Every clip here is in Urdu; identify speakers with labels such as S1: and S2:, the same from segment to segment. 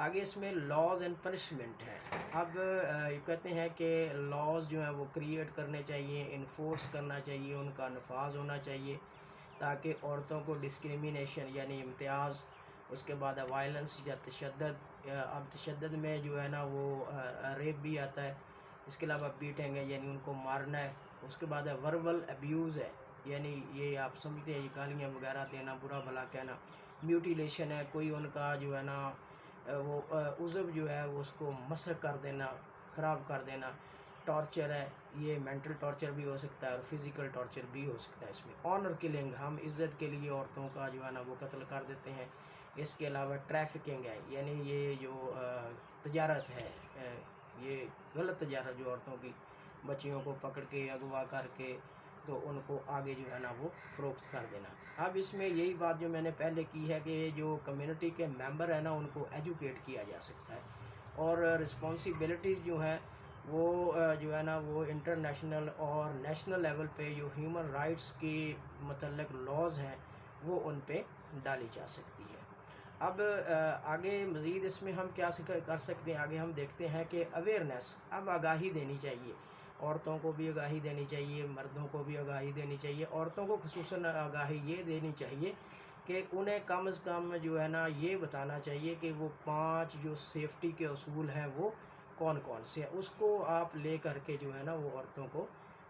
S1: آگے اس میں لاز اینڈ پنشمنٹ ہے. اب یہ کہتے ہیں کہ لاز جو ہیں وہ کریٹ کرنے چاہیے، انفورس کرنا چاہیے، ان کا نفاذ ہونا چاہیے تاکہ عورتوں کو ڈسکریمنیشن یعنی امتیاز، اس کے بعد وائلنس یا تشدد، اب تشدد میں جو ہے نا وہ ریپ بھی آتا ہے، اس کے علاوہ بیٹنگ ہے یعنی ان کو مارنا ہے، اس کے بعد وربل ابیوز ہے یعنی یہ آپ سمجھتے ہیں یہ گالیاں وغیرہ دینا، برا بھلا کہنا. میوٹیلیشن ہے، کوئی ان کا جو ہے نا وہ عضو جو ہے وہ اس کو مسخ کر دینا، خراب کر دینا. ٹارچر ہے، یہ مینٹل ٹارچر بھی ہو سکتا ہے اور فزیکل ٹارچر بھی ہو سکتا ہے. اس میں آنر کلنگ، ہم عزت کے لیے عورتوں کا جو ہے نا وہ قتل کر دیتے ہیں. اس کے علاوہ ٹریفکنگ ہے یعنی یہ جو تجارت ہے، یہ غلط تجارت جو عورتوں کی، بچیوں کو پکڑ کے اغوا کر کے تو ان کو آگے جو ہے نا وہ فروخت کر دینا. اب اس میں یہی بات جو میں نے پہلے کی ہے کہ جو کمیونٹی کے ممبر ہیں نا ان کو ایجوکیٹ کیا جا سکتا ہے، اور رسپانسبلٹیز جو ہیں وہ جو ہے نا وہ انٹرنیشنل اور نیشنل لیول پہ جو ہیومن رائٹس کی متعلق لاز ہیں وہ ان پہ ڈالی جا سکتی ہے. اب آگے مزید اس میں ہم کیا کر سکتے ہیں، آگے ہم دیکھتے ہیں کہ اویئرنیس، اب آگاہی دینی چاہیے، عورتوں کو بھی آگاہی دینی چاہیے، مردوں کو بھی آگاہی دینی چاہیے. عورتوں کو خصوصاً آگاہی یہ دینی چاہیے کہ انہیں کم از کم جو ہے نا یہ بتانا چاہیے کہ وہ 5 جو سیفٹی کے اصول ہیں وہ کون کون سے ہیں. اس کو آپ لے کر کے جو ہے نا وہ عورتوں کو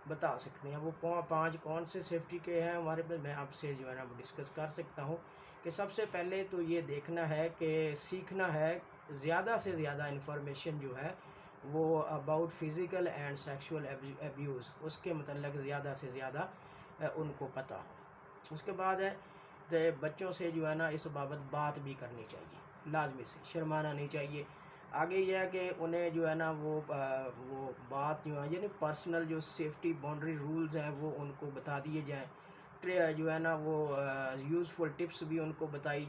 S1: بتا سکتے ہیں. وہ 5 کون سے سیفٹی کے ہیں ہمارے پاس، میں آپ سے جو ہے نا وہ ڈسکس کر سکتا ہوں. کہ سب سے پہلے تو یہ دیکھنا ہے کہ سیکھنا ہے زیادہ سے زیادہ انفارمیشن جو ہے وہ about physical and sexual abuse, اس کے متعلق زیادہ سے زیادہ ان کو پتہ ہو. اس کے بعد ہے تو بچوں سے جو ہے نا اس بابت بات بھی کرنی چاہیے، لازمی سے شرمانا نہیں چاہیے. آگے یہ ہے کہ انہیں جو ہے نا وہ بات جو ہے یعنی پرسنل جو سیفٹی باؤنڈری رولز ہیں وہ ان کو بتا دیے جائیں. جو ہے نا وہ یوزفل ٹپس بھی ان کو بتائی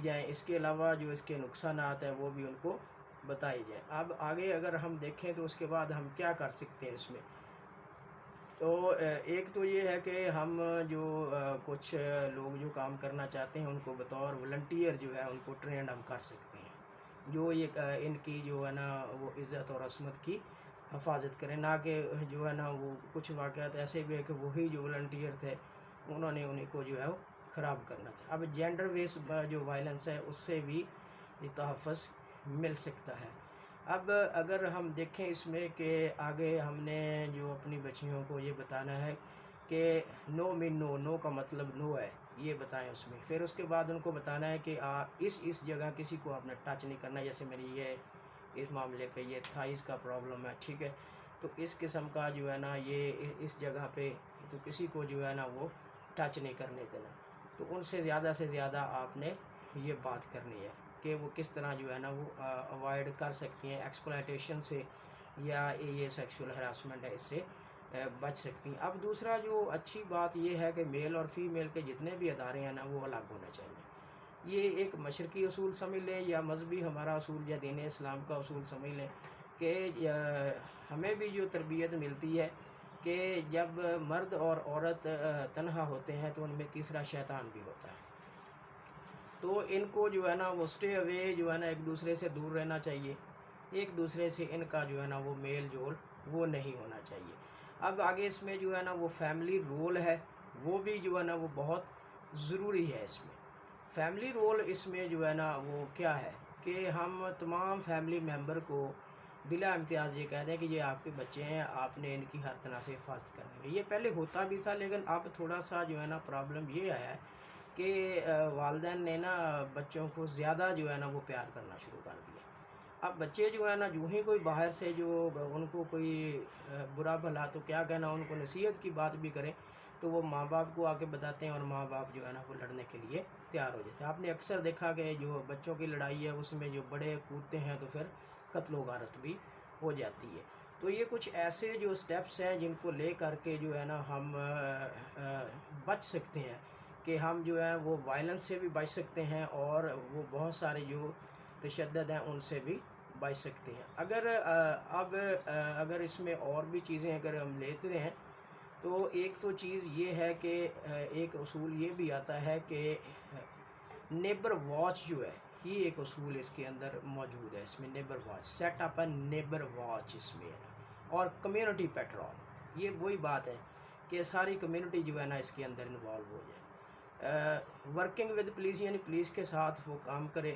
S1: جائیں. اس کے علاوہ جو اس کے نقصانات ہیں وہ بھی ان کو بتائی جائیں. اب آگے اگر ہم دیکھیں تو اس کے بعد ہم کیا کر سکتے ہیں اس میں، تو ایک تو یہ ہے کہ ہم جو کچھ لوگ جو کام کرنا چاہتے ہیں ان کو بطور والنٹیئر جو ہے ان کو ٹرینڈ ہم کر سکتے ہیں، جو یہ ان کی جو ہے نا وہ عزت اور عصمت کی حفاظت کریں. نہ کہ جو ہے نا وہ کچھ واقعات ایسے بھی ہے کہ وہی جو والنٹیئر تھے انہیں کو جو ہے وہ خراب کرنا تھا. اب جینڈر بیس جو وائلنس ہے اس سے بھی تحفظ مل سکتا ہے. اب اگر ہم دیکھیں اس میں کہ آگے ہم نے جو اپنی بچیوں کو یہ بتانا ہے کہ نو مین نو کا مطلب نو ہے، یہ بتائیں اس میں. پھر اس کے بعد ان کو بتانا ہے کہ اس جگہ کسی کو آپ نے ٹچ نہیں کرنا، جیسے میری یہ اس معاملے پہ یہ تھائز کا پرابلم ہے، ٹھیک ہے، تو اس قسم کا جو ہے نا یہ اس جگہ پہ تو کسی کو جو ہے نا وہ ٹچ نہیں کرنے دینا. تو ان سے زیادہ آپ نے یہ بات کرنی ہے کہ وہ کس طرح جو ہے نا وہ اوائڈ کر سکتی ہیں ایکسپلائٹیشن سے، یا یہ سیکشول ہراسمنٹ ہے اس سے بچ سکتی ہیں. اب دوسرا جو اچھی بات یہ ہے کہ میل اور فیمیل کے جتنے بھی ادارے ہیں نا وہ الگ ہونے چاہیے. یہ ایک مشرقی اصول سمجھ لیں یا مذہبی ہمارا اصول یا دین اسلام کا اصول سمجھ لیں کہ ہمیں بھی جو تربیت ملتی ہے کہ جب مرد اور عورت تنہا ہوتے ہیں تو ان میں تیسرا شیطان بھی ہوتا ہے. تو ان کو جو ہے نا وہ اسٹے اوے جو ہے نا ایک دوسرے سے دور رہنا چاہیے، ایک دوسرے سے ان کا جو ہے نا وہ میل جول وہ نہیں ہونا چاہیے. اب آگے اس میں جو ہے نا وہ فیملی رول ہے وہ بھی جو ہے نا وہ بہت ضروری ہے. اس میں فیملی رول اس میں جو ہے نا وہ کیا ہے کہ ہم تمام فیملی ممبر کو بلا امتیاز یہ کہہ دیں کہ یہ آپ کے بچے ہیں، آپ نے ان کی ہر طرح سے حفاظت کرنی ہے. یہ پہلے ہوتا بھی تھا لیکن اب تھوڑا سا جو ہے نا پرابلم یہ آیا ہے کہ والدین نے نا بچوں کو زیادہ جو ہے نا وہ پیار کرنا شروع کر دیا. اب بچے جو ہے نا جو ہی کوئی باہر سے جو ان کو کوئی برا بھلا تو کیا کہنا ان کو نصیحت کی بات بھی کریں تو وہ ماں باپ کو آ کے بتاتے ہیں اور ماں باپ جو ہے نا وہ لڑنے کے لیے تیار ہو جاتے ہیں. آپ نے اکثر دیکھا کہ جو بچوں کی لڑائی ہے اس میں جو بڑے کودتے ہیں تو پھر قتل و غارت بھی ہو جاتی ہے. تو یہ کچھ ایسے جو سٹیپس ہیں جن کو لے کر کے جو ہے نا ہم بچ سکتے ہیں کہ ہم جو ہے وہ وائلنس سے بھی بچ سکتے ہیں اور وہ بہت سارے جو تشدد ہیں ان سے بھی بچ سکتے ہیں. اگر اس میں اور بھی چیزیں اگر ہم لیتے ہیں تو ایک تو چیز یہ ہے کہ ایک اصول یہ بھی آتا ہے کہ نیبر واچ جو ہے ہی ایک اصول اس کے اندر موجود ہے، اس میں نیبر واچ، سیٹ اپ اے نیبر واچ اس میں ہے، اور کمیونٹی پیٹرول، یہ وہی بات ہے کہ ساری کمیونٹی جو ہے نا اس کے اندر انوالو ہو جائے، ورکنگ ود پولیس، یعنی پولیس کے ساتھ وہ کام کرے،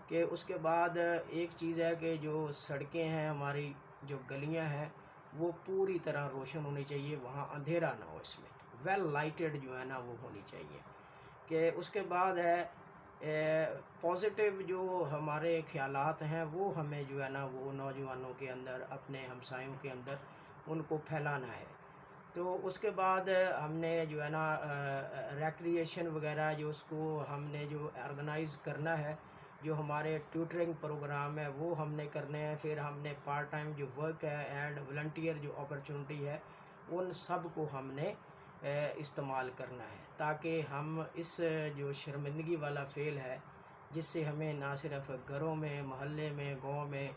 S1: کہ اس کے بعد ایک چیز ہے کہ جو سڑکیں ہیں ہماری، جو گلیاں ہیں، وہ پوری طرح روشن ہونی چاہیے، وہاں اندھیرا نہ ہو، اس میں ویل لائٹڈ جو ہے نا وہ ہونی چاہیے، کہ اس کے بعد ہے پازیٹیو جو ہمارے خیالات ہیں وہ ہمیں جو ہے نا وہ نوجوانوں کے اندر، اپنے ہمسایوں کے اندر ان کو پھیلانا ہے۔ تو اس کے بعد ہم نے جو ہے نا ریکریشن وغیرہ جو اس کو ہم نے جو آرگنائز کرنا ہے، جو ہمارے ٹیوٹرنگ پروگرام ہے وہ ہم نے کرنے ہیں، پھر ہم نے پارٹ ٹائم جو ورک ہے اینڈ والنٹیئر جو اپرچونٹی ہے ان سب کو ہم نے استعمال کرنا ہے، تاکہ ہم اس جو شرمندگی والا فعل ہے جس سے ہمیں نہ صرف گھروں میں، محلے میں، گاؤں میں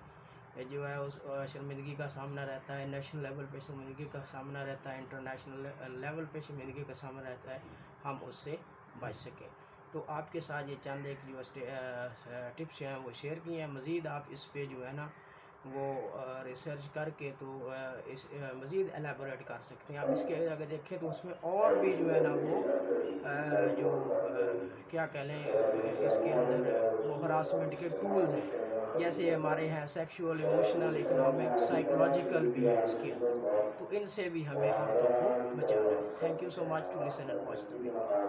S1: جو ہے اس شرمندگی کا سامنا رہتا ہے، نیشنل لیول پہ شرمندگی کا سامنا رہتا ہے، انٹرنیشنل لیول پہ شرمندگی کا سامنا رہتا ہے، ہم اس سے بچ سکیں۔ تو آپ کے ساتھ یہ چند ایک جو ٹپس ہیں وہ شیئر کی ہیں، مزید آپ اس پہ جو ہے نا وہ ریسرچ کر کے تو اس مزید ایلیبوریٹ کر سکتے ہیں۔ آپ اس کے اگر دیکھیں تو اس میں اور بھی جو ہے نا وہ جو کیا کہہ لیں اس کے اندر وہ ہراسمنٹ کے ٹولز ہیں، جیسے ہمارے ہیں سیکشول، ایموشنل، اکنامک، سائیکولوجیکل بھی ہیں اس کے اندر، تو ان سے بھی ہمیں عورتوں کو بچانا ہے۔ Thank you so much to listen and watch the video.